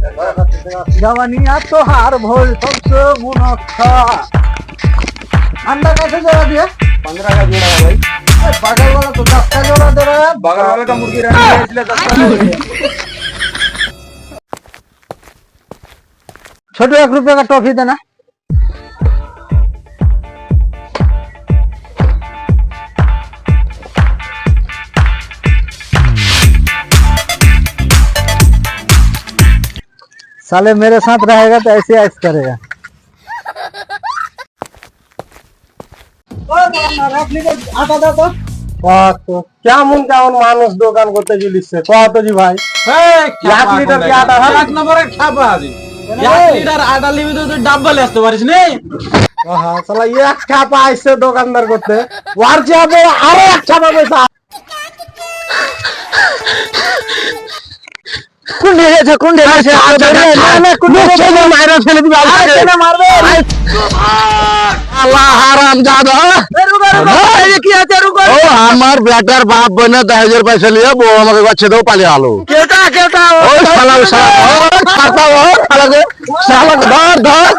जवानिया तो हार भोल सबसे मुनक्खा अंडा कैसे जोड़ा दिया 15 का जोड़ा है भाई। बगल वाला तो 10 का जोड़ा दे रहा है बगल वाले का मुर्गी रहने दिया, इसलिए 10 का जोड़ा दिया। छोटू 1 रुपये का टॉफी देना साले मेरे साथ रहेगा तो ऐसे ऐश करेगा आता था तो क्या मन কেমন মানুষ দোকান করতে গেলিছে কত জি ভাই এক লিটার কি আটা হয় এক নম্বরের খাপা আছে 1 লিটার আটা লিবি তো তুই ডাব্বা লেসতে পারিস নি হ্যাঁ শালা এক খাপা আইছে দোকানদার করতে ওর যাবে আরো এক খাপা পয়সা कुंडे আছে কুন্ডে আছে না না কুন্ডে আছে মাইরা ফেলে দিবে আজকে না মারবে আল্লাহ হারাম জাদা এই কি আছে রুকো ও আমার বেটার বাপ বনে 10,000 পয়সা নিয়ে বউ আমাকে বাচ্চা দাও পালিয়ে আলো কেটা কেটা ওই শালা শালা ধর ধর